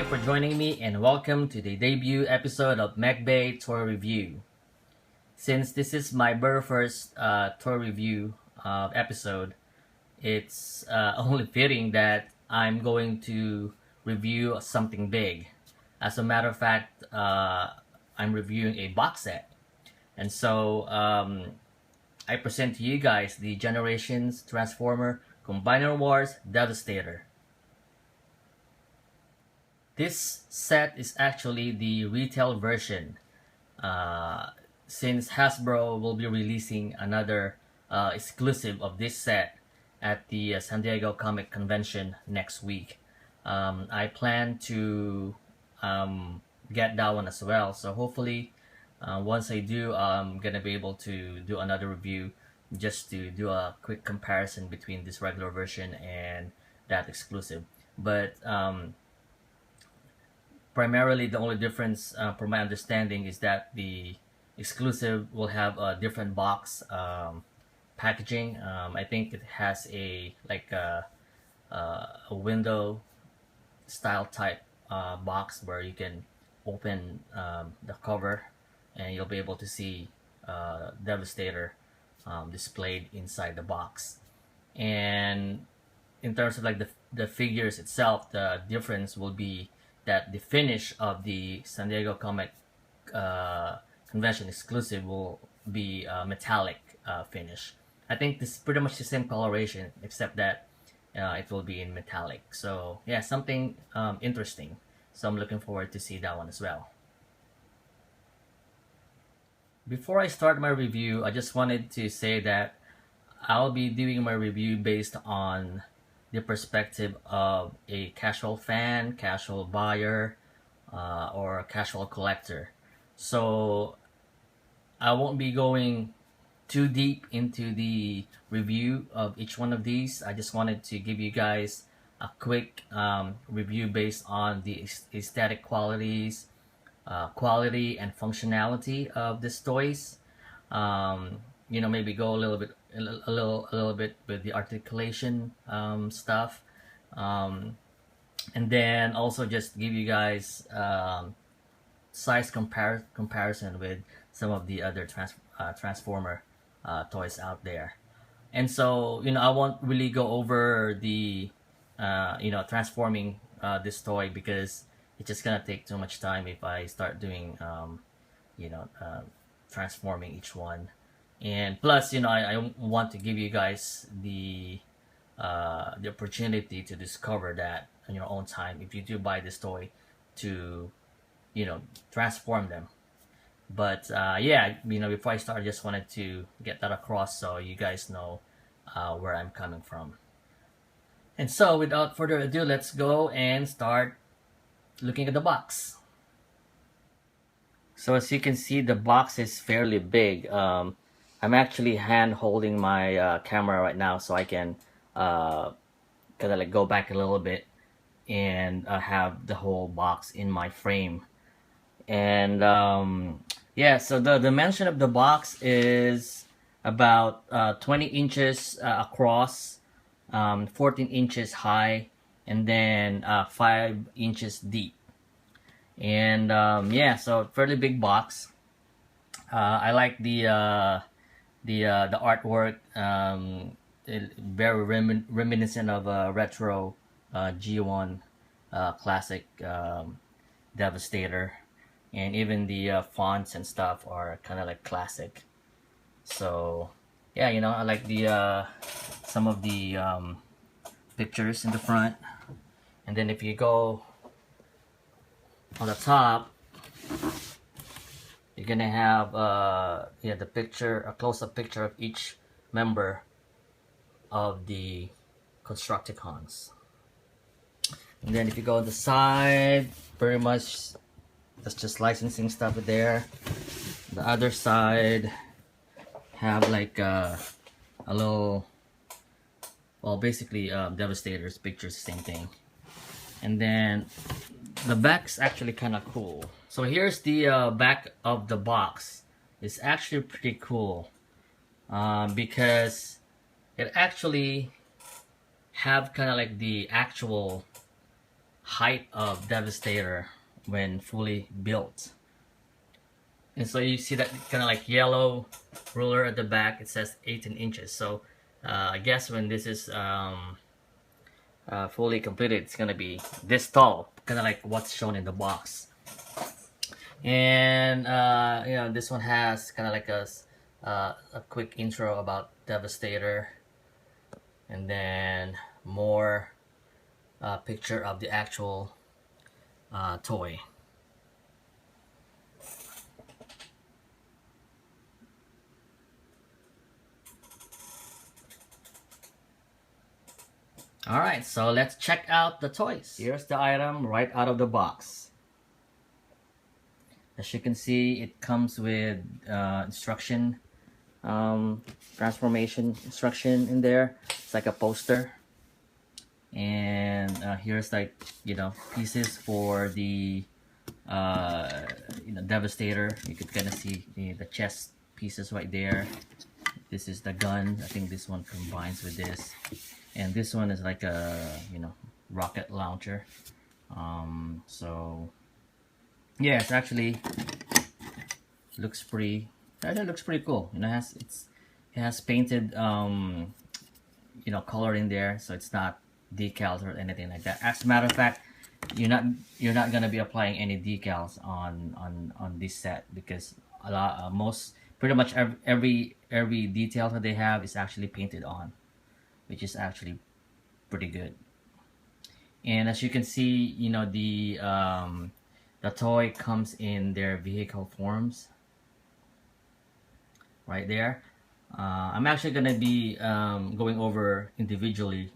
you for joining me and welcome to the debut episode of Mechbay Toy Review. Since this is my very first toy review episode, it's only fitting that I'm going to review something big. As a matter of fact, I'm reviewing a box set. And so I present to you guys the Generations Transformer Combiner Wars Devastator. This set is actually the retail version, since Hasbro will be releasing another exclusive of this set at the San Diego Comic Convention next week. I plan to get that one as well, so hopefully once I do, I'm gonna be able to do another review just to do a quick comparison between this regular version and that exclusive. But primarily the only difference from my understanding is that the exclusive will have a different box packaging. I think it has a window style type box where you can open the cover and you'll be able to see Devastator displayed inside the box. And in terms of like the figures itself, the difference will be that the finish of the San Diego Comic Convention exclusive will be metallic finish. I think this is pretty much the same coloration except that it will be in metallic. So yeah, something interesting. So I'm looking forward to see that one as well. Before I start my review, I just wanted to say that I'll be doing my review based on the perspective of a casual fan, casual buyer, or a casual collector. So I won't be going too deep into the review of each one of these. I just wanted to give you guys a quick review based on the aesthetic qualities, quality and functionality of these toys. Maybe go a little bit with the articulation stuff, and then also just give you guys size comparison with some of the other Transformer toys out there. And so I won't really go over the transforming this toy because it's just gonna take too much time if I start doing transforming each one. And plus, I want to give you guys the opportunity to discover that on your own time if you do buy this toy to transform them. But before I start, I just wanted to get that across so you guys know where I'm coming from. And so without further ado, let's go and start looking at the box. So as you can see, the box is fairly big. I'm actually hand holding my camera right now so I can kind of like go back a little bit and have the whole box in my frame. And so the dimension of the box is about 20 inches across, 14 inches high, and then 5 inches deep. And so fairly big box. I like the artwork, very reminiscent of a retro G1 classic Devastator, and even the fonts and stuff are kind of like classic. So yeah, I like the some of the pictures in the front, and then if you go on the top, you're gonna have the picture, a close-up picture of each member of the Constructicons. And then if you go on the side, very much that's just licensing stuff there. The other side have like a little, well, basically Devastator's pictures, same thing. And then the back's actually kind of cool. So here's the back of the box. It's actually pretty cool because it actually have kind of like the actual height of Devastator when fully built. And so you see that kind of like yellow ruler at the back. It says 18 inches. So I guess when this is fully completed, it's gonna be this tall, kind of like what's shown in the box. And you know, this one has kind of like a quick intro about Devastator, and then more picture of the actual toy. Alright, so let's check out the toys. Here's the item right out of the box. As you can see, it comes with instruction, transformation instruction in there. It's like a poster. And here's like, you know, pieces for the you know, Devastator. You could kind of see the chest pieces right there. This is the gun. I think this one combines with this. And this one is like a, you know, rocket launcher. So yeah, it's actually looks pretty. It looks pretty cool. You know, it has painted you know, color in there, so it's not decals or anything like that. As a matter of fact, you're not gonna be applying any decals on this set, because a lot pretty much every detail that they have is actually painted on, which is actually pretty good. And as you can see, you know, the toy comes in their vehicle forms right there. I'm actually gonna be going over individually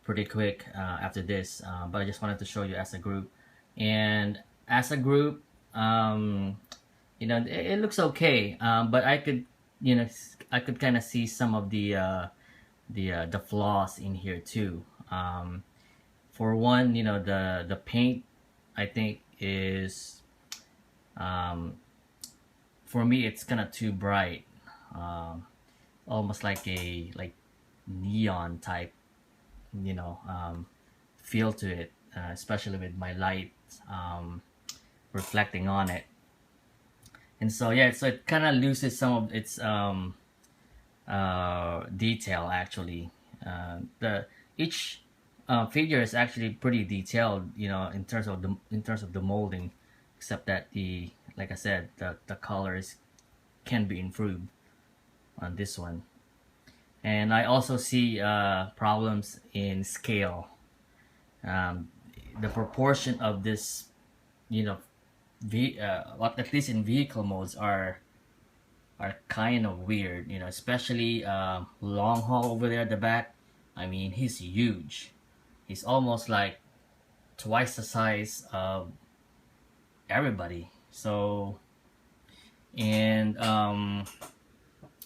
pretty quick after this, but I just wanted to show you as a group. And as a group, you know, it looks okay, but I could, you know, I could kind of see some of the flaws in here too. For one, you know, the paint, I think is for me it's kind of too bright, almost like a neon type, you know, feel to it, especially with my light reflecting on it. And so yeah, so it kind of loses some of its detail actually. Each figure is actually pretty detailed, you know, in terms of the molding, except that like I said, the colors can be improved on this one. And I also see problems in scale. The proportion of this, you know, at least in vehicle modes are kind of weird, you know, especially long haul over there at the back. I mean, he's huge. He's almost like twice the size of everybody. So, and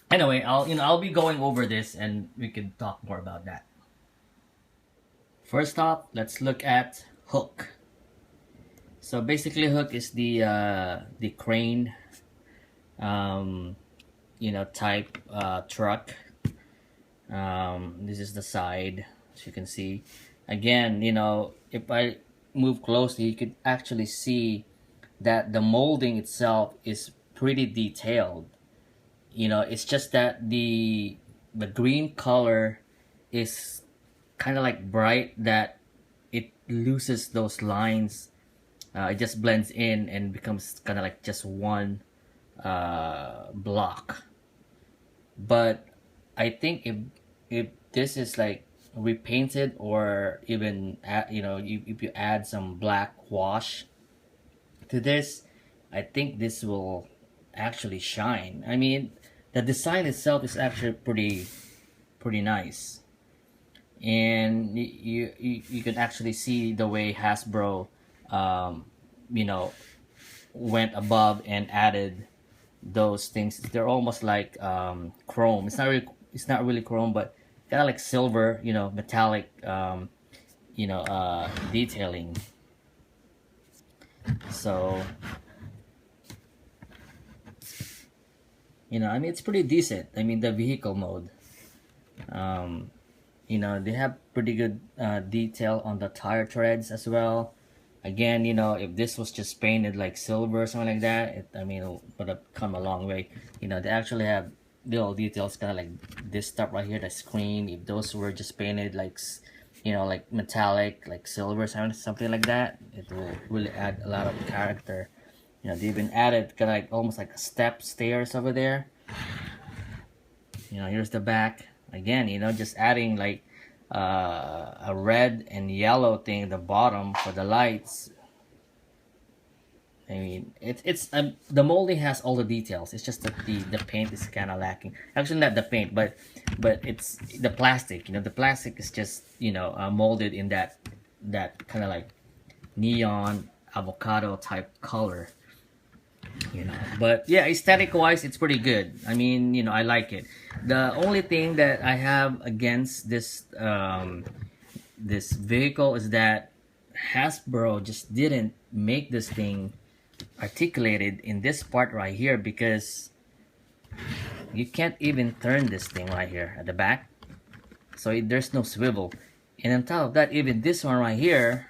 anyway, I'll be going over this and we could talk more about that. First off, let's look at Hook. So basically, Hook is the crane, you know, type truck. This is the side, as you can see. Again, you know, if I move closely, you could actually see that the molding itself is pretty detailed. You know, it's just that the green color is kind of like bright, that it loses those lines. It just blends in and becomes kind of like just one block. But I think if this is like repainted, or even you know, if you add some black wash to this, I think this will actually shine. I mean, the design itself is actually pretty nice, and you can actually see the way Hasbro you know, went above and added those things. They're almost like chrome. It's not really chrome, but kind of like silver, you know, metallic, you know, detailing. So, you know, I mean, it's pretty decent. I mean, the vehicle mode, You know, they have pretty good detail on the tire treads as well. Again, you know, if this was just painted like silver or something like that, I mean, it would have come a long way. You know, they actually have little details, kind of like this stuff right here, the screen. If those were just painted like, you know, like metallic, like silver, something like that, it will really add a lot of character. You know, they even added kind of like almost like a stairs over there. You know, here's the back. Again, you know, just adding like a red and yellow thing at the bottom for the lights. I mean, it's the molding has all the details. It's just that the paint is kind of lacking. Actually, not the paint, but it's the plastic. You know, the plastic is just, you know, molded in that kind of like neon avocado type color. You know, but yeah, aesthetic wise, it's pretty good. I mean, you know, I like it. The only thing that I have against this this vehicle is that Hasbro just didn't make this thing articulated in this part right here, because you can't even turn this thing right here at the back, so there's no swivel. And on top of that, even this one right here,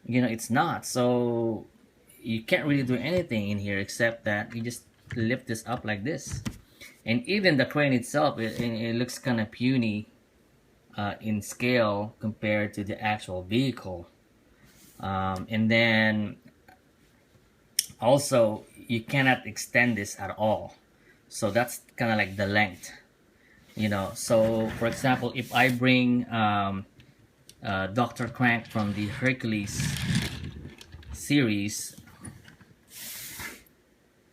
you know, it's not, so you can't really do anything in here except that you just lift this up like this. And even the crane itself, it looks kind of puny in scale compared to the actual vehicle. And then also, you cannot extend this at all. So that's kind of like the length, you know. So for example, if I bring Dr. Crank from the Hercules series,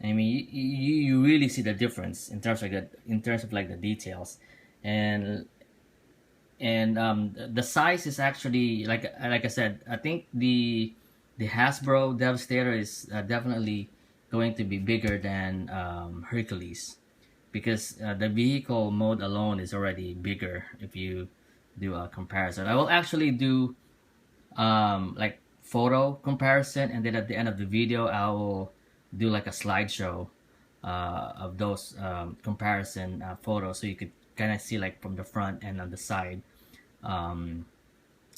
I mean, you really see the difference in terms of like the details, and the size is actually like I said. I think the Hasbro Devastator is definitely going to be bigger than Hercules, because the vehicle mode alone is already bigger if you do a comparison. I will actually do like photo comparison, and then at the end of the video I will do like a slideshow of those comparison photos, so you could kind of see like from the front and on the side,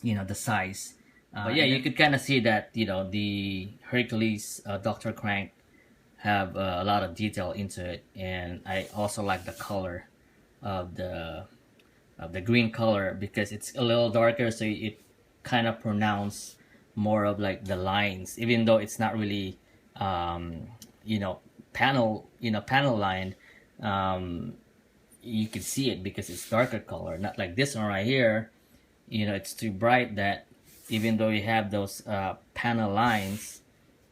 you know, the size. But yeah, you could kind of see that, you know, the Hercules Dr. Crank have a lot of detail into it, and I also like the color of the green color, because it's a little darker, so it kind of pronounce more of like the lines, even though it's not really you know, panel line. You can see it because it's darker color, not like this one right here. You know, it's too bright that even though you have those panel lines,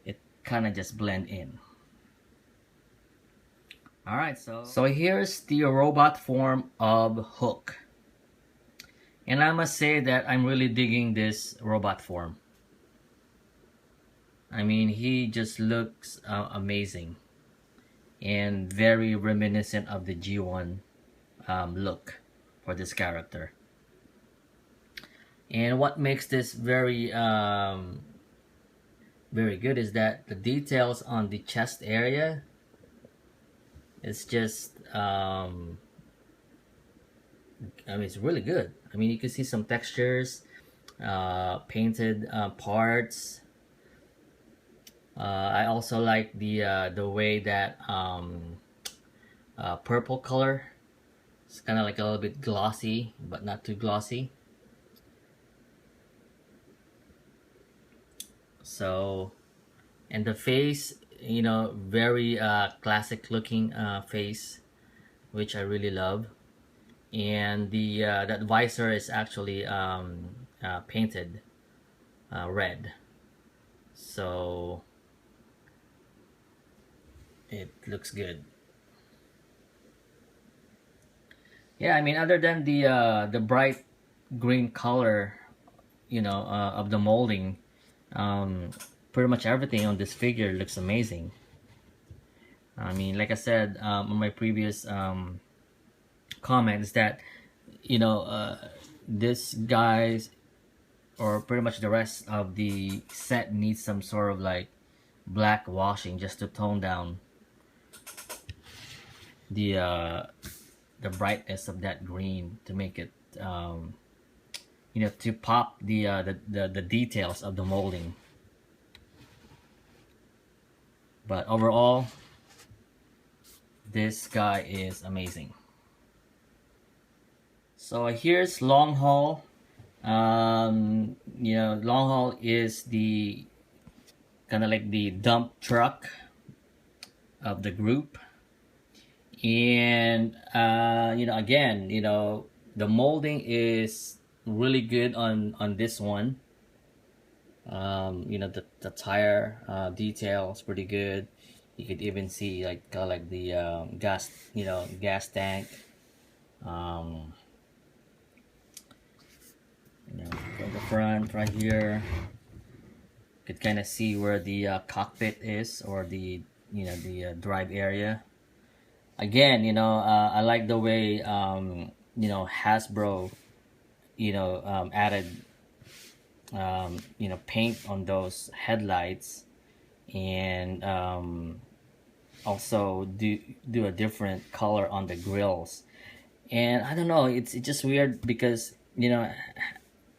it kind of just blend in. Alright, so here's the robot form of Hook. And I must say that I'm really digging this robot form. I mean, he just looks amazing and very reminiscent of the G1 look for this character. And what makes this very very good is that the details on the chest area is just I mean, it's really good. I mean, you can see some textures, painted parts. I also like the way that purple color. It's kind of like a little bit glossy, but not too glossy. So, and the face, you know, very classic looking face, which I really love. And the that visor is actually painted red, so it looks good. Yeah, I mean, other than the bright green color, you know, of the molding, pretty much everything on this figure looks amazing. I mean, like I said on my previous comments, that, you know, this guy's, or pretty much the rest of the set, needs some sort of like black washing just to tone down the brightness of that green, to make it you know, to pop the details of the molding. But overall, this guy is amazing. So here's long haul. You know, long haul is the kind of like the dump truck of the group. And you know, again, you know, the molding is really good on this one. You know, the tire detail is pretty good. You could even see like the gas, you know, gas tank. um, you know, from the front right here, you could kind of see where the cockpit is, or the, you know, the drive area. Again, you know, I like the way you know, Hasbro, you know, added you know, paint on those headlights, and also do a different color on the grills. And I don't know, it's just weird because, you know,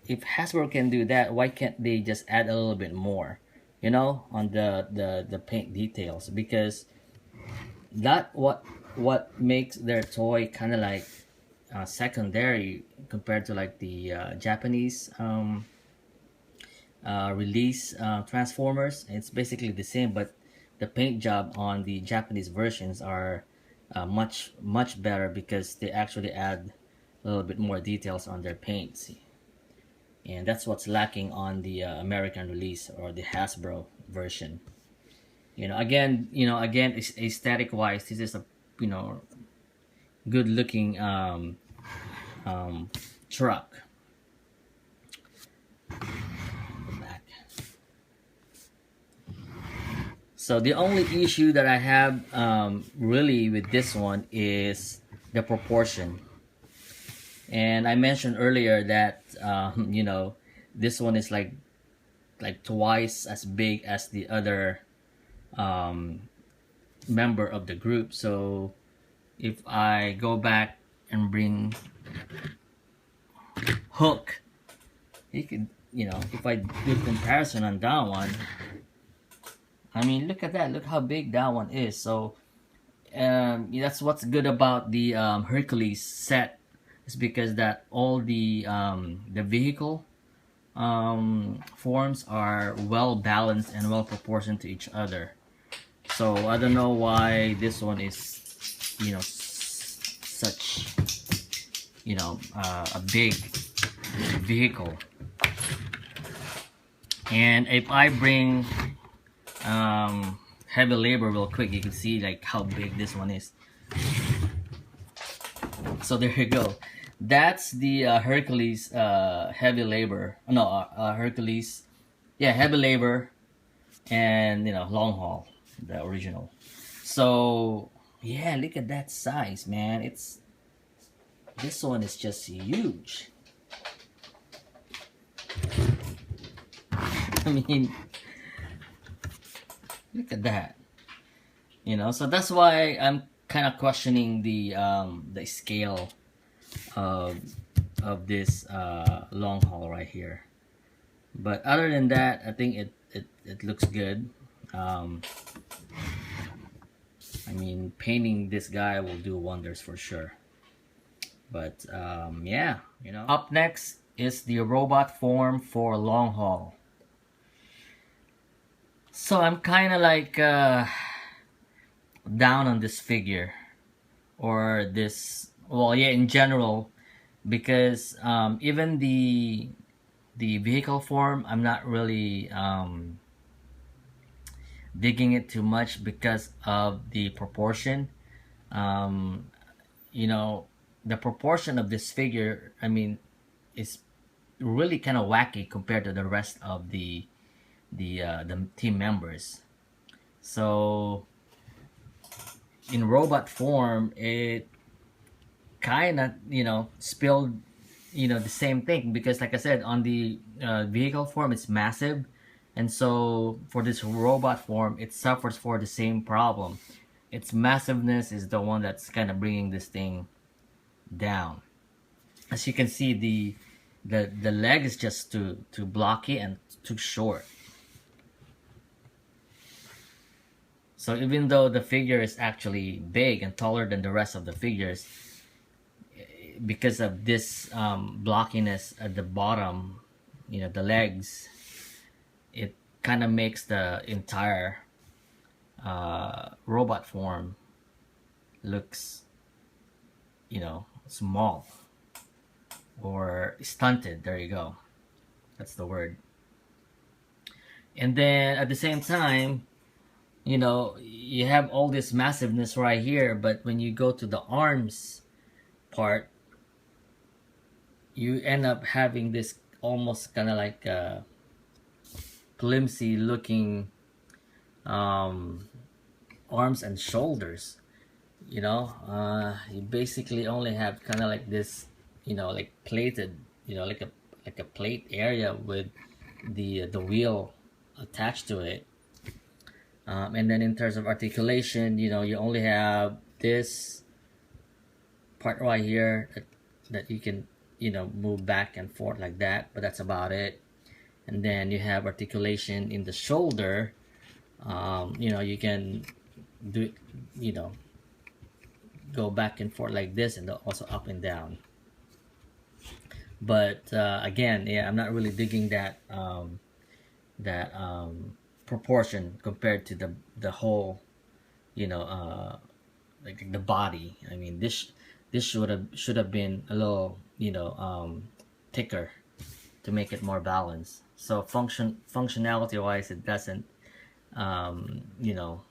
if Hasbro can do that, why can't they just add a little bit more, you know, on the paint details? Because that what makes their toy kind of like secondary compared to like the Japanese release Transformers. It's basically the same, but the paint job on the Japanese versions are much better because they actually add a little bit more details on their paints, and that's what's lacking on the American release or the Hasbro version. You know, again, aesthetic wise, this is a, you know, good looking truck. Back. So the only issue that I have really with this one is the proportion. And I mentioned earlier that you know, this one is like twice as big as the other member of the group. So if I go back and bring Hook, he could, you know, if I do comparison on that one, I mean, look at that, look how big that one is. So that's what's good about the Hercules set, is because that all the vehicle forms are well balanced and well proportioned to each other. So I don't know why this one is, you know, such, you know, a big vehicle. And if I bring heavy labor real quick, you can see like how big this one is. So there you go. That's the Hercules heavy labor. No, Hercules, yeah, heavy labor, and, you know, long haul, the original. So yeah, look at that size, man. This one is just huge. I mean, look at that. You know, so that's why I'm kind of questioning the scale of this long haul right here. But other than that, I think it looks good. I mean, painting this guy will do wonders for sure. But yeah, you know. Up next is the robot form for long haul. So I'm kind of like down on this figure, or this, well, yeah, in general, because even the vehicle form, I'm not really digging it too much because of the proportion. You know, the proportion of this figure, I mean, is really kind of wacky compared to the rest of the team members. So in robot form, it kind of, you know, spilled, you know, the same thing, because like I said, on the vehicle form, it's massive, and so for this robot form, it suffers for the same problem. Its massiveness is the one that's kind of bringing this thing down. as you can see, the leg is just too blocky and too short. So even though the figure is actually big and taller than the rest of the figures, because of this blockiness at the bottom, you know, the legs, it kind of makes the entire robot form looks, you know, small or stunted. There you go, that's the word. And then at the same time, you know, you have all this massiveness right here, but when you go to the arms part, you end up having this almost kind of like flimsy looking arms and shoulders. You know, you basically only have kind of like this, you know, like plated, you know, like a plate area with the wheel attached to it. And then in terms of articulation, you know, you only have this part right here that you can, you know, move back and forth like that, but that's about it. And then you have articulation in the shoulder. You know, you can do it, you know, go back and forth like this, and also up and down. But again, yeah, I'm not really digging that proportion compared to the whole, you know, like the body. I mean, this should have been a little, you know, thicker to make it more balanced. So functionality wise, it doesn't, you know,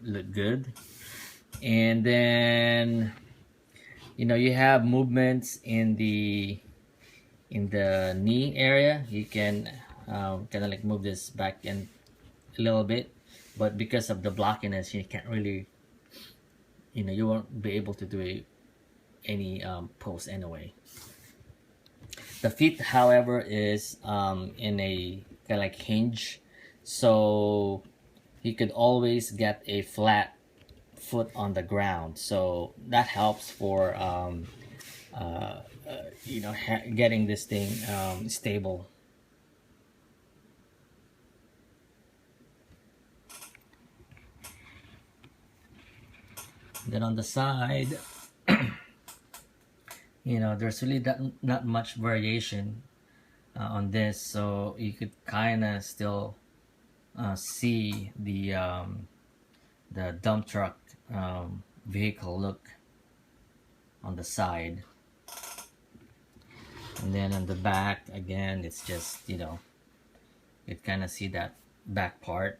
look good. And then, you know, you have movements in the knee area. You can kind of like move this back in a little bit, but because of the blockiness, you can't really, you know, you won't be able to do any pose anyway. The feet, however, is in a kind of like hinge, so you could always get a flat foot on the ground, so that helps for you know, getting this thing stable. Then on the side, you know, there's really not much variation on this, so you could kind of still see the dump truck vehicle look on the side. And then on the back, again, it's just, you know, you kind of see that back part.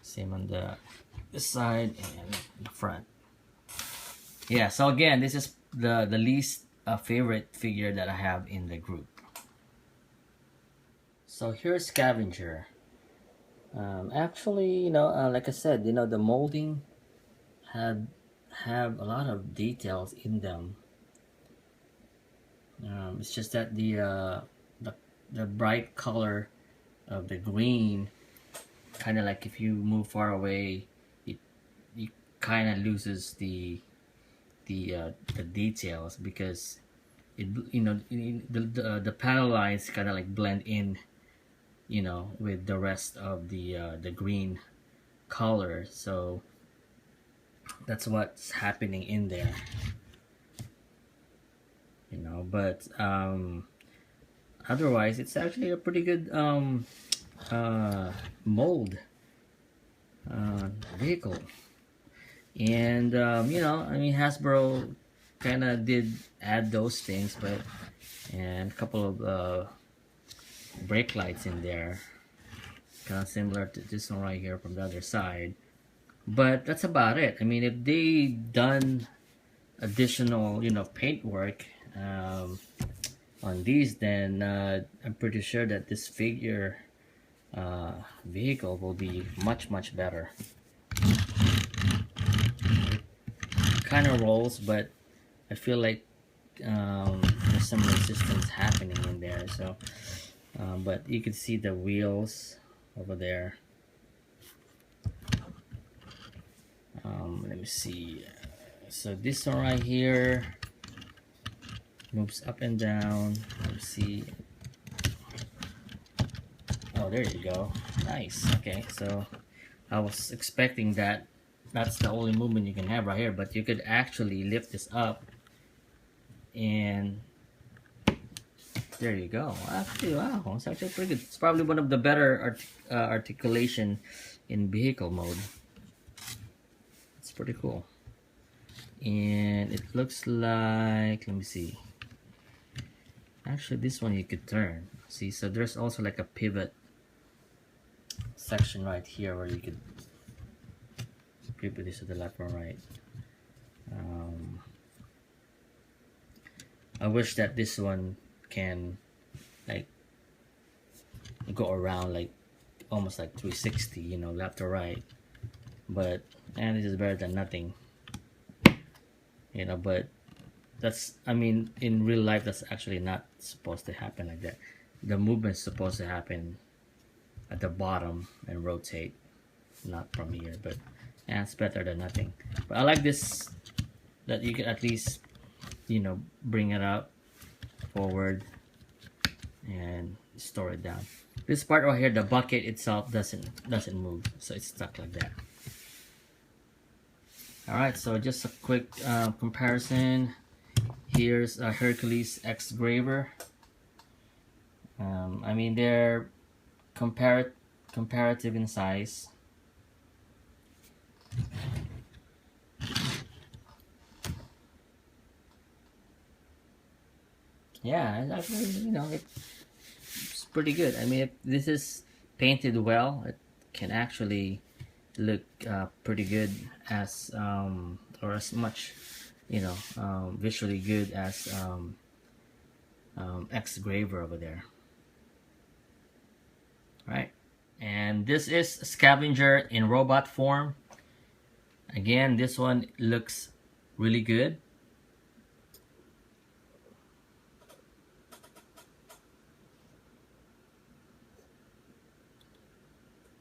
Same on this side and the front. Yeah, so again, this is the least favorite figure that I have in the group. So here's Scavenger. Actually, you know, like I said, you know, the molding have a lot of details in them. It's just that the bright color of the green, kind of like if you move far away, it kind of loses the details, because it, you know, the panel lines kind of like blend in, you know, with the rest of the green color. So that's what's happening in there, you know. But otherwise, it's actually a pretty good mold vehicle. And you know, I mean, Hasbro kind of did add those things, but, and a couple of brake lights in there, kind of similar to this one right here from the other side. But that's about it. I mean, if they done additional, you know, paint work on these, then I'm pretty sure that this figure vehicle will be much better. Kind of rolls, but I feel like there's some resistance happening in there. So but you can see the wheels over there. Let me see, So this one right here moves up and down. Let's see. Oh, there you go. Nice. Okay, so I was expecting that that's the only movement you can have right here, but you could actually lift this up, and there you go. Actually, wow, it's actually pretty good. It's probably one of the better articulation in vehicle mode. It's pretty cool. And it looks like, let me see. Actually, this one you could turn. See, so there's also like a pivot section right here where you could pivot this to the left or right. I wish that this one can like go around like almost like 360, you know, left or right. But and this is better than nothing, you know. But that's, I mean, in real life that's actually not supposed to happen like that. The movement's supposed to happen at the bottom and rotate, not from here. But yeah, it's better than nothing. But I like this, that you can at least, you know, bring it up forward and store it down. This part right here, the bucket itself doesn't move, so it's stuck like that. All right, so just a quick comparison. Here's a Hercules X Graver. I mean, they're comparative in size. Yeah, it's actually, you know, it's pretty good. I mean, if this is painted well, it can actually look pretty good as or as much, you know, visually good as X Graver over there. Right, and this is Scavenger in robot form. Again, this one looks really good.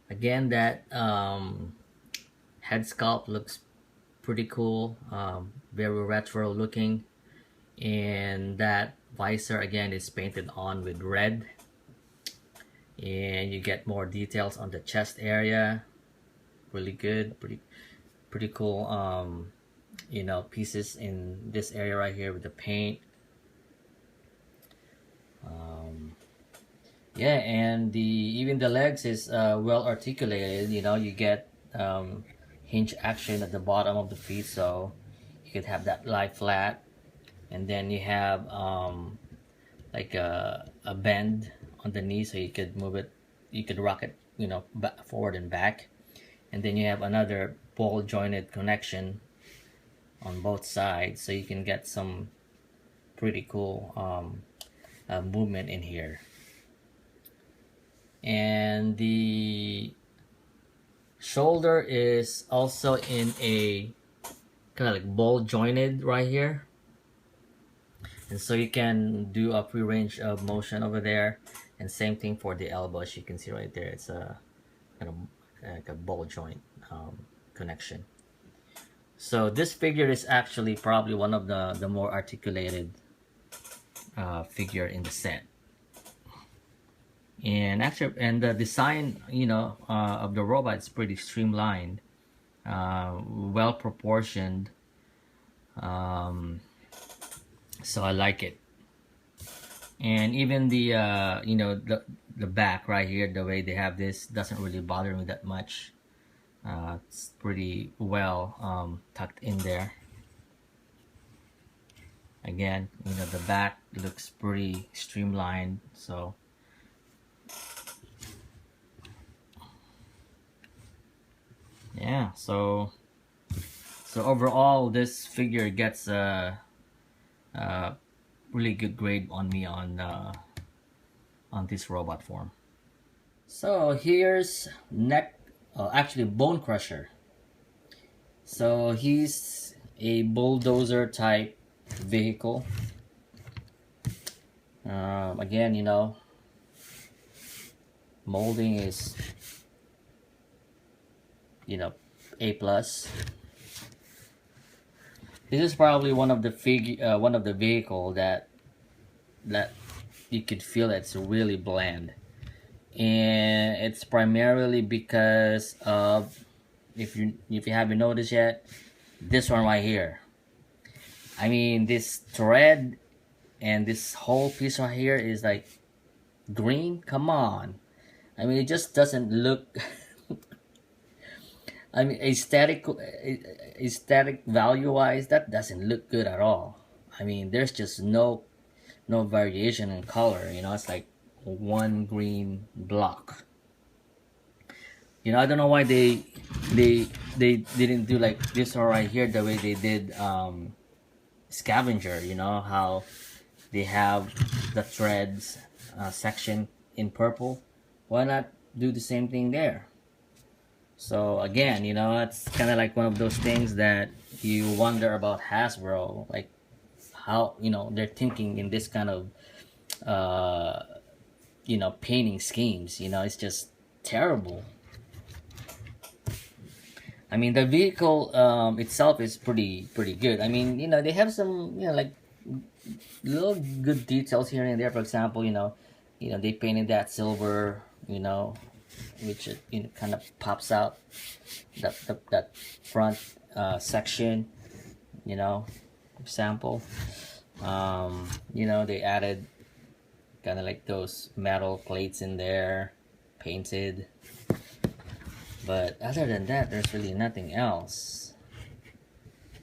Again, that head sculpt looks pretty cool, very retro looking, and that visor again is painted on with red, and you get more details on the chest area. Really good, pretty cool, you know, pieces in this area right here with the paint. Yeah, and even the legs is well articulated. You know, you get hinge action at the bottom of the feet, so you could have that lie flat, and then you have like a bend on the knee, so you could move it, you could rock it, you know, back, forward and back, and then you have another ball jointed connection on both sides, so you can get some pretty cool movement in here. And the shoulder is also in a kind of like ball jointed right here, and so you can do a free range of motion over there. And same thing for the elbow, as you can see right there, it's a kind of like a ball joint connection. So this figure is actually probably one of the more articulated figure in the set. And actually, and the design, you know, of the robot is pretty streamlined, well proportioned, so I like it. And even the you know, the back right here, the way they have this doesn't really bother me that much. It's pretty well tucked in there. Again, you know, the back looks pretty streamlined, so yeah, so overall this figure gets a really good grade on me on this robot form. So here's actually Bonecrusher. So he's a bulldozer type vehicle. Again, you know, molding is, you know, A+. This is probably one of the one of the vehicle that you could feel it's really bland, and it's primarily because of, if you haven't noticed yet, this one right here. I mean, this thread and this whole piece right here is like green. Come on, I mean, it just doesn't look. I mean, aesthetic value wise, that doesn't look good at all. I mean, there's just no variation in color. You know, it's like one green block. You know, I don't know why they didn't do like this one right here the way they did Scavenger. You know how they have the threads section in purple. Why not do the same thing there? So again, you know, it's kind of like one of those things that you wonder about Hasbro, like how, you know, they're thinking in this kind of you know, painting schemes. You know, it's just terrible. I mean, the vehicle itself is pretty good. I mean, you know, they have some, you know, like little good details here and there. For example, you know, they painted that silver, you know, which you know, kind of pops out that front section, you know, sample. You know, they added kind of like those metal plates in there, painted. But other than that, there's really nothing else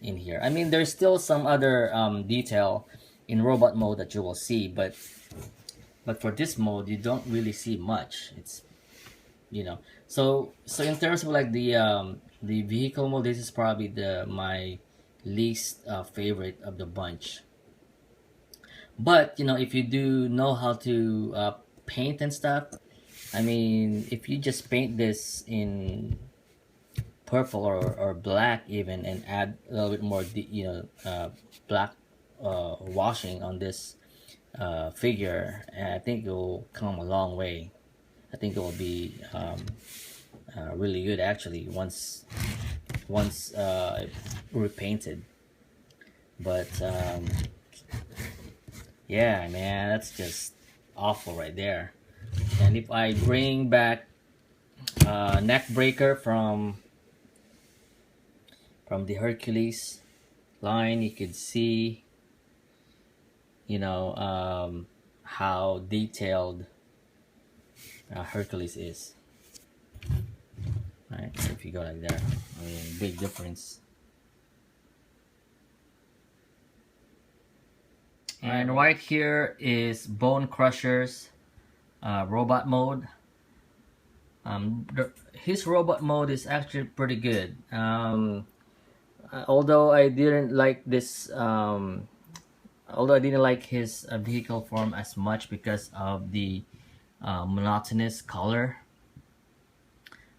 in here. I mean, there's still some other detail in robot mode that you will see, but for this mode, you don't really see much. It's, you know, so in terms of like the vehicle mode, this is probably my least favorite of the bunch. But you know, if you do know how to paint and stuff, I mean, if you just paint this in purple or black even, and add a little bit more, you know, black washing on this figure, and I think it will come a long way. I think it will be really good actually once repainted. But yeah, man, that's just awful right there. And if I bring back neck breaker from the Hercules line, you could see, you know, how detailed Hercules is. Right, so if you go like that, I mean, big difference. And right here is Bonecrusher's robot mode. His robot mode is actually pretty good. Although I didn't like this, although I didn't like his vehicle form as much because of the monotonous color,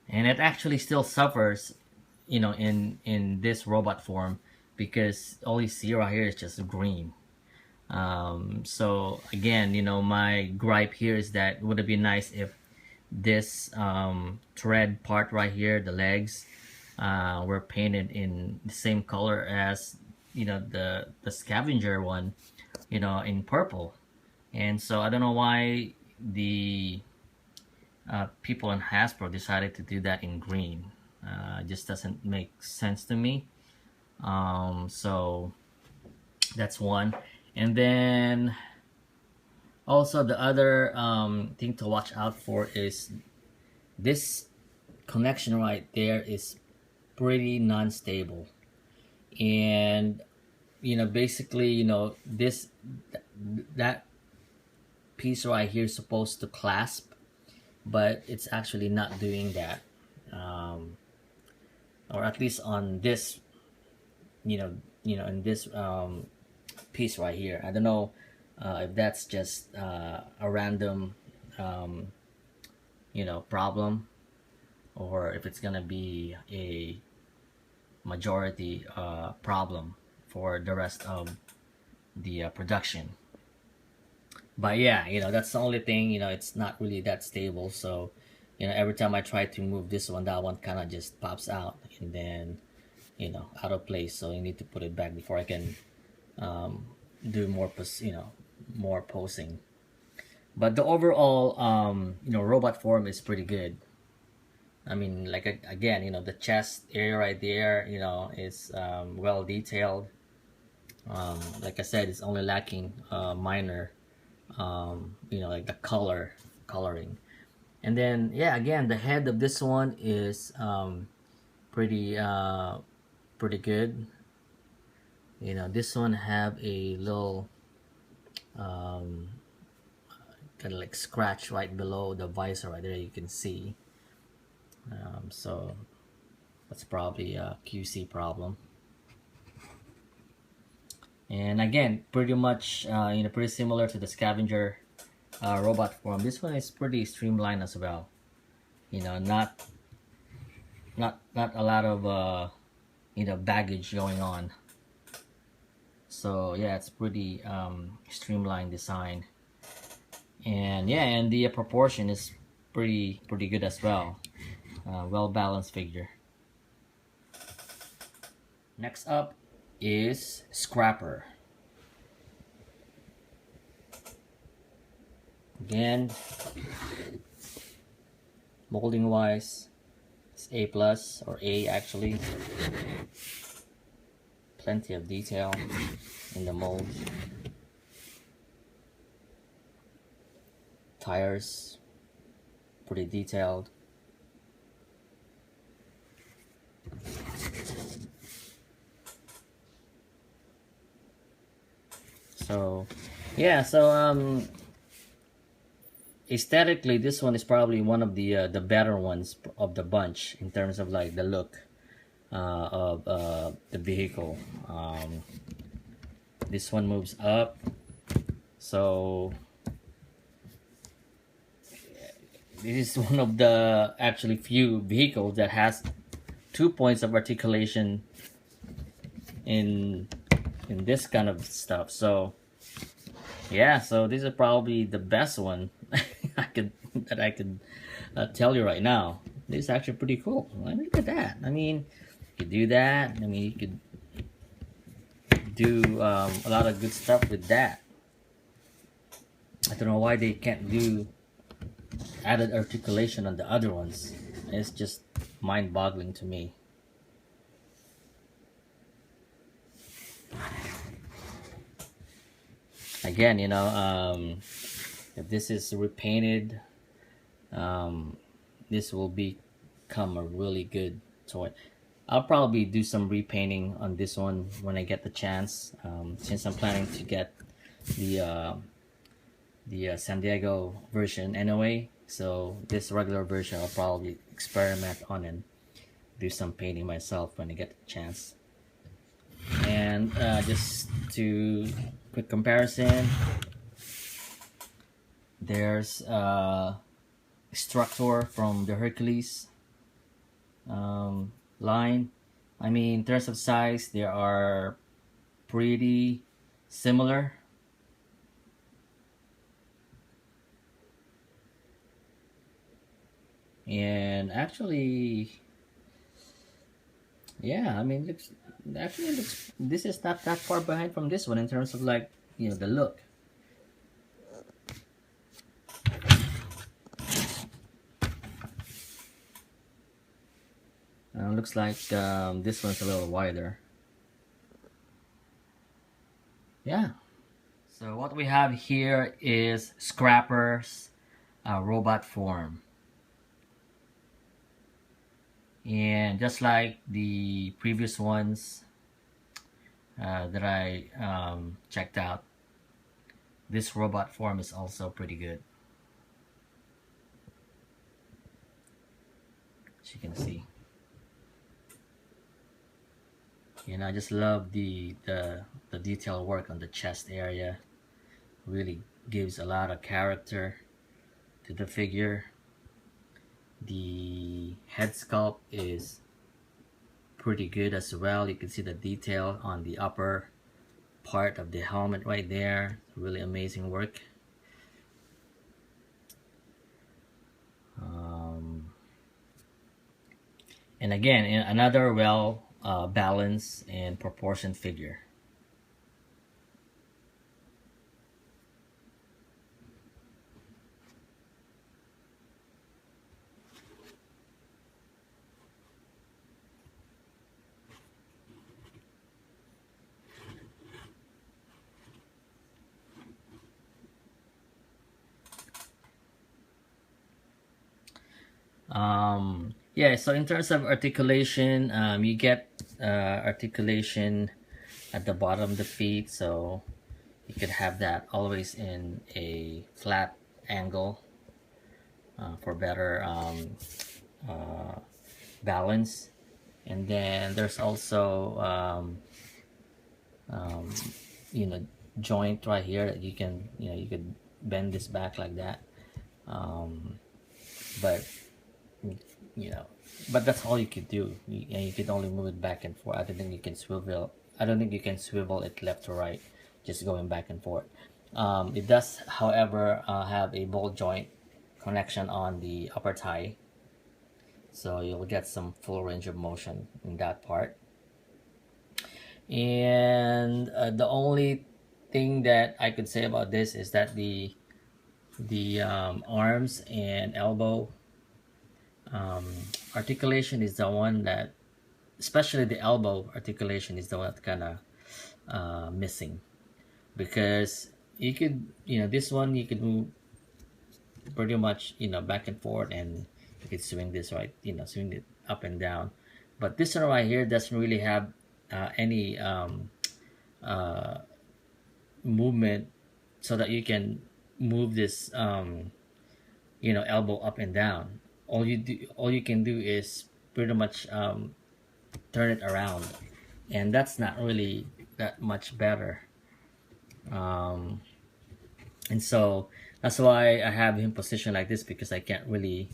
and it actually still suffers, you know, in this robot form, because all you see right here is just green. So again, you know, my gripe here is that it would have been nice if this thread part right here, the legs, were painted in the same color as, you know, the Scavenger one, you know, in purple. And so I don't know why the people in Hasbro decided to do that in green. Just doesn't make sense to me. So that's one. And then also the other thing to watch out for is this connection right there is pretty non-stable. And you know, basically, you know, that piece right here is supposed to clasp, but it's actually not doing that, or at least on this, you know, in this piece right here. I don't know if that's just a random you know, problem, or if it's gonna be a majority problem for the rest of the production. But yeah, you know, that's the only thing. You know, it's not really that stable. So, you know, every time I try to move this one, that one kind of just pops out, and then, out of place, so you need to put it back before I can do more more posing. But the overall robot form is pretty good. I mean, like, again, the chest area right there, is well detailed. Like I said, it's only lacking minor like the coloring. And then, yeah, again, the head of this one is pretty pretty good. This one have a little kind of like scratch right below the visor right there, you can see. So that's probably a QC problem. And again, pretty much pretty similar to the Scavenger robot form. This one is pretty streamlined as well. Not a lot of baggage going on. So yeah, it's pretty streamlined design. And yeah, and the proportion is pretty good as well. Well balanced figure. Next up is Scrapper. Again, molding wise, it's A plus, or A actually. Plenty of detail in the mold. Tires, pretty detailed. So yeah, so aesthetically, this one is probably one of the better ones of the bunch in terms of like the look of the vehicle. This one moves up, so this is one of the actually few vehicles that has 2 points of articulation in this kind of stuff. So yeah, so this is probably the best one I could tell you right now. This is actually pretty cool. Look at that. I mean, you could do that. I mean, you could do a lot of good stuff with that. I don't know why they can't do added articulation on the other ones. It's just mind-boggling to me. Again, if this is repainted, this will become a really good toy. I'll probably do some repainting on this one when I get the chance, since I'm planning to get the San Diego version anyway. So this regular version I'll probably experiment on and do some painting myself when I get the chance. And just to quick comparison, there's Structor from the Hercules line. I mean, in terms of size, they are pretty similar. And actually, yeah, I mean, this is not that far behind from this one in terms of like, the look. Looks like this one's a little wider. Yeah. So what we have here is Scrapper's robot form. And just like the previous ones that I checked out, this robot form is also pretty good, as you can see. And I just love the detail work on the chest area. Really gives a lot of character to the figure. The head sculpt is pretty good as well. You can see the detail on the upper part of the helmet right there. Really amazing work. And again, another well balance and proportion figure. Yeah, so in terms of articulation, you get articulation at the bottom of the feet, so you could have that always in a flat angle for better balance. And then there's also um, you know, joint right here that you can, you could bend this back like that, but you know, but that's all you could do. You could only move it back and forth. I don't think you can swivel. I don't think you can swivel it left to right, just going back and forth. It does, however, have a ball joint connection on the upper thigh, so you'll get some full range of motion in that part. And the only thing that I could say about this is that the arms and elbow articulation is the one that, especially the elbow articulation, is the one that's kind of missing, because you could, this one you could move pretty much, back and forth, and you could swing this right, swing it up and down, but this one right here doesn't really have any movement so that you can move this elbow up and down. All you can do is pretty much turn it around, and that's not really that much better. And so that's why I have him positioned like this, because I can't really,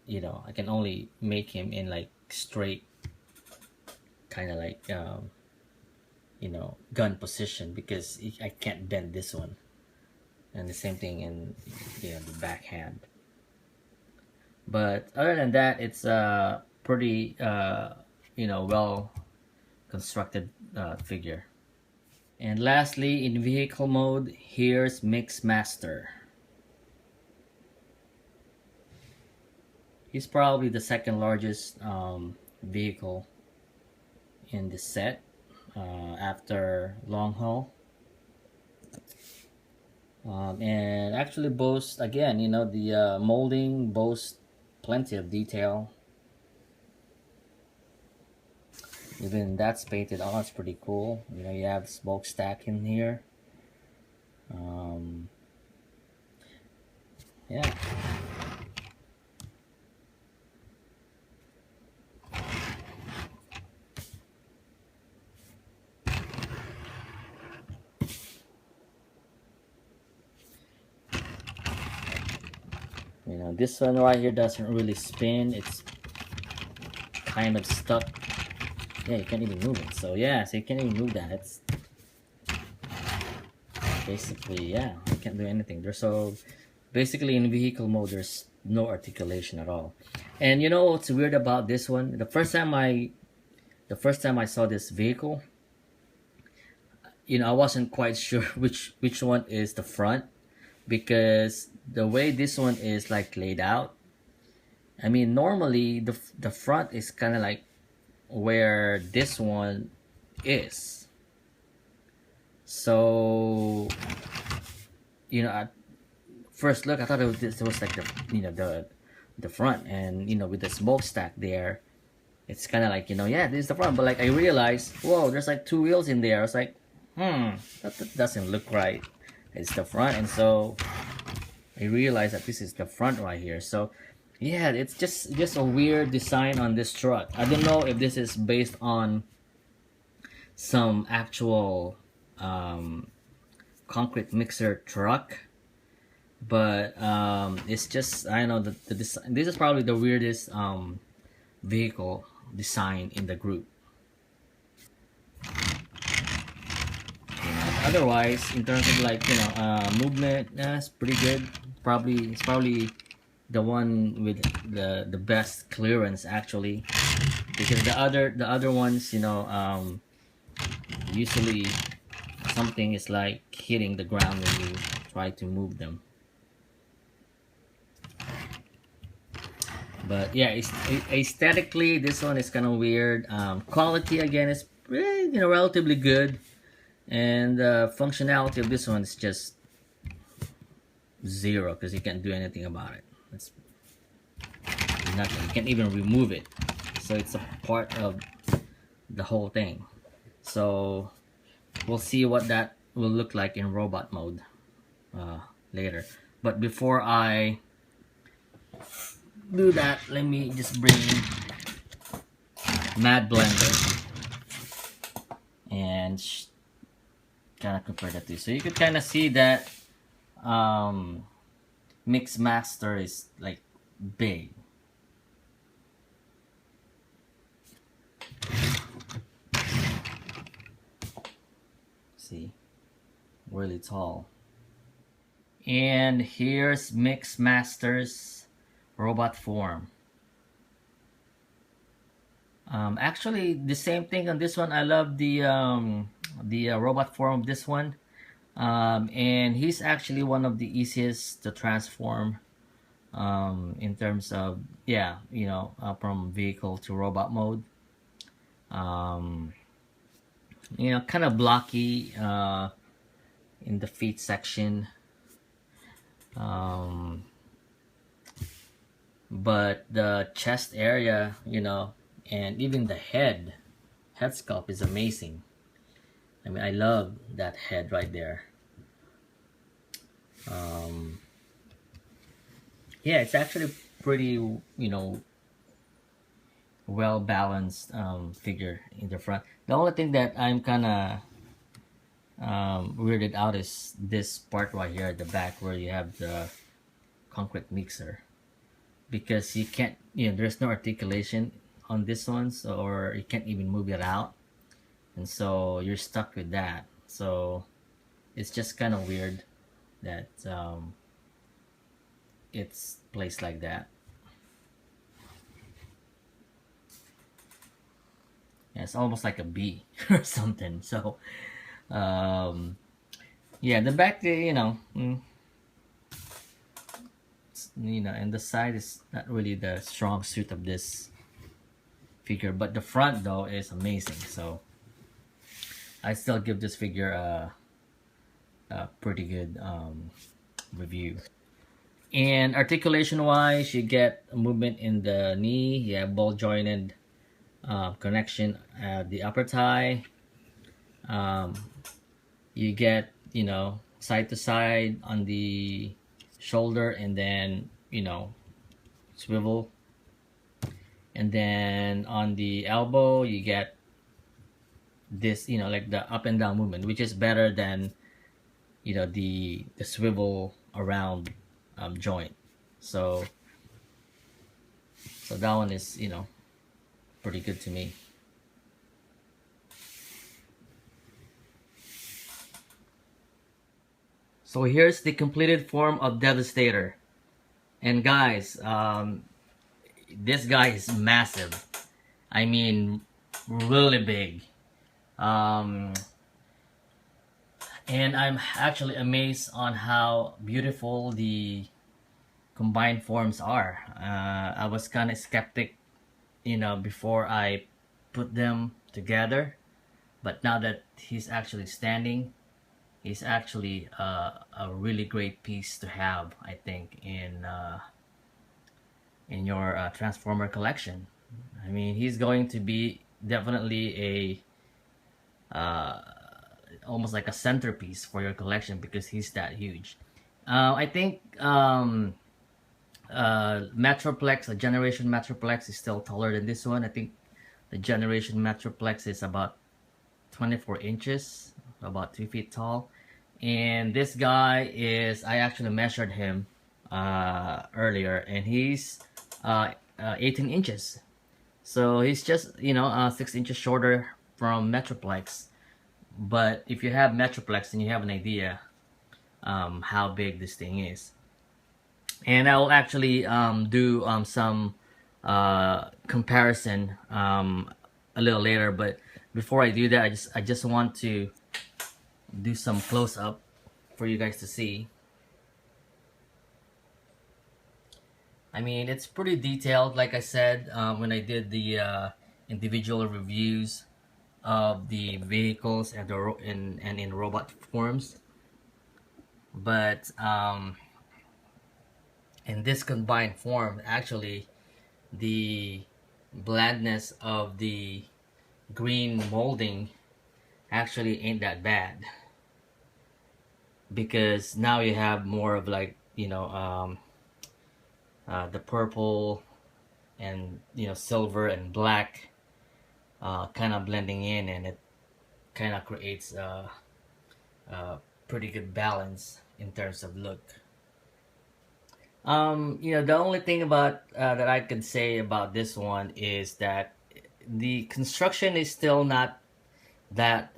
I can only make him in like straight, kind of like gun position, because I can't bend this one. And the same thing in the backhand. But other than that, it's a pretty well constructed figure. And lastly, in vehicle mode, here's Mixmaster. He's probably the second largest vehicle in the set, after Long Haul. And actually boasts, again, the molding boasts plenty of detail. Even that's painted on. It's pretty cool. You have smokestack in here. Yeah. This one right here doesn't really spin. It's kind of stuck. Yeah, you can't even move it. So yeah, so you can't even move that. It's basically, yeah, you can't do anything. So basically in vehicle mode, there's no articulation at all. And what's weird about this one? The first time I saw this vehicle, I wasn't quite sure which one is the front, because the way this one is like laid out, I mean, normally the front is kind of like where this one is. So at first look, I thought this was like the front, and with the smokestack there, it's kind of like, yeah, this is the front. But like I realized, whoa, there's like two wheels in there. I was like, that doesn't look right. It's the front. And so I realized that this is the front right here. So yeah, it's just a weird design on this truck. I don't know if this is based on some actual concrete mixer truck, but it's just, I don't know, the design. This is probably the weirdest vehicle design in the group. Otherwise, in terms of like movement, it's pretty good. It's probably the one with the best clearance actually, because the other ones, you know, usually something is like hitting the ground when you try to move them. But yeah, aesthetically this one is kind of weird. Quality again is you know, relatively good, and functionality of this one is just zero because you can't do anything about it. It's nothing. You can't even remove it, so it's a part of the whole thing. So we'll see what that will look like in robot mode later. But before I do that, let me just bring Mad Blender and kind of compare the two. So you could kind of see that Mixmaster is like big. See, really tall. And here's Mixmaster's robot form. Actually, the same thing on this one. I love the robot form of this one, and he's actually one of the easiest to transform in terms of, yeah, you know, from vehicle to robot mode. You know, kind of blocky in the feet section, but the chest area, you know, and even the head sculpt is amazing. I mean, I love that head right there. Yeah, it's actually pretty, you know, well balanced figure in the front. The only thing that I'm kind of weirded out is this part right here at the back where you have the concrete mixer, because you can't, you know, there's no articulation on this one, so, or you can't even move it out, and so you're stuck with that. So it's just kind of weird that it's placed like that. Yeah, it's almost like a bee or something. So yeah, the back, you know, you know, and the side is not really the strong suit of this figure, but the front though is amazing. So I still give this figure a pretty good review. And articulation wise, you get a movement in the knee, you have ball jointed connection at the upper thigh, you get, you know, side to side on the shoulder, and then, you know, swivel, and then on the elbow you get this, you know, like the up and down movement, which is better than, you know, the swivel around joint. So that one is, you know, pretty good to me. So here's the completed form of Devastator. And guys, this guy is massive. I mean, really big. And I'm actually amazed on how beautiful the combined forms are. I was kind of skeptic, you know, before I put them together, but now that he's actually standing, he's actually a really great piece to have, I think, in your Transformer collection. I mean, he's going to be definitely a almost like a centerpiece for your collection because he's that huge. I think Metroplex, a Generation Metroplex, is still taller than this one. I think the Generation Metroplex is about 24 inches, about 3 feet tall. And this guy is, I actually measured him earlier, and he's 18 inches. So he's just, you know, 6 inches shorter from Metroplex. But if you have Metroplex, then you have an idea how big this thing is. and I will actually do some comparison a little later. But before I do that, I just want to do some close up for you guys to see. I mean, it's pretty detailed, like I said when I did the individual reviews of the vehicles and in robot forms. But in this combined form, actually, the blandness of the green molding actually ain't that bad, because now you have more of like, the purple and silver and black kind of blending in, and it kind of creates a pretty good balance in terms of look. The only thing about that I can say about this one is that the construction is still not that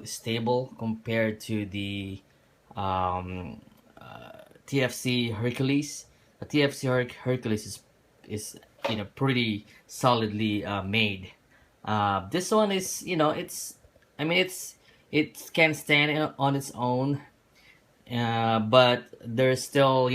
stable compared to the um, TFC Hercules. The TFC Hercules is pretty solidly made. This one is, I mean, it can stand on its own, but there's still,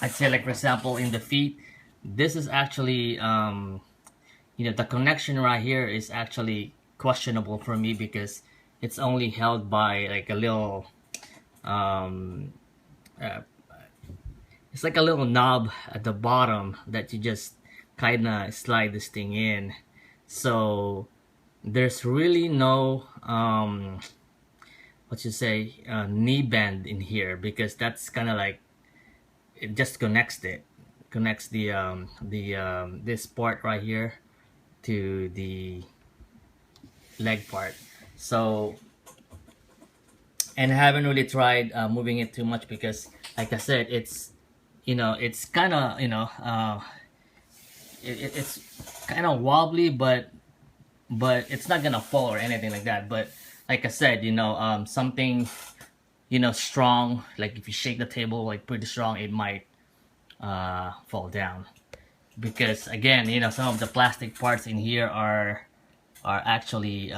I'd say, like, for example, in the feet, this is actually, the connection right here is actually questionable for me, because it's only held by like a little, um, uh, it's like a little knob at the bottom that you just kind of slide this thing in. So there's really no what you say, knee bend in here, because that's kind of like, it just connects this part right here to the leg part. So, and I haven't really tried moving it too much, because like I said, it's kind of, it's kind of wobbly, but it's not gonna fall or anything like that. But like I said, something, strong, like if you shake the table like pretty strong, it might fall down, because again, some of the plastic parts in here are actually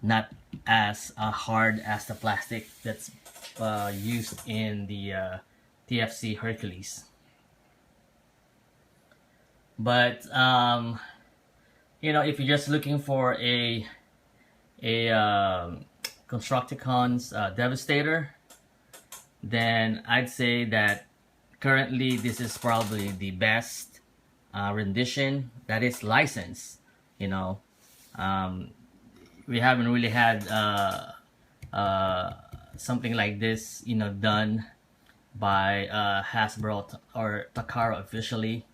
not as hard as the plastic that's used in the TFC Hercules. But if you're just looking for a Constructicons Devastator, then I'd say that currently this is probably the best rendition that is licensed. Um, we haven't really had something like this, done by Hasbro or Takara officially.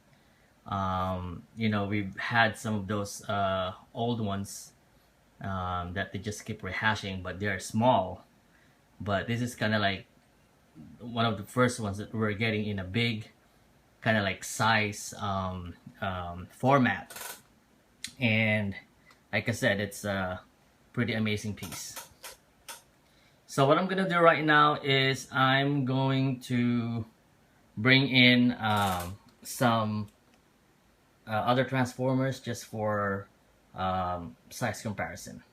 We've had some of those old ones that they just keep rehashing, but they're small. But this is kind of like one of the first ones that we're getting in a big kind of like size format. And like I said, it's a pretty amazing piece. So what I'm gonna do right now is I'm going to bring in some other transformers just for size comparison.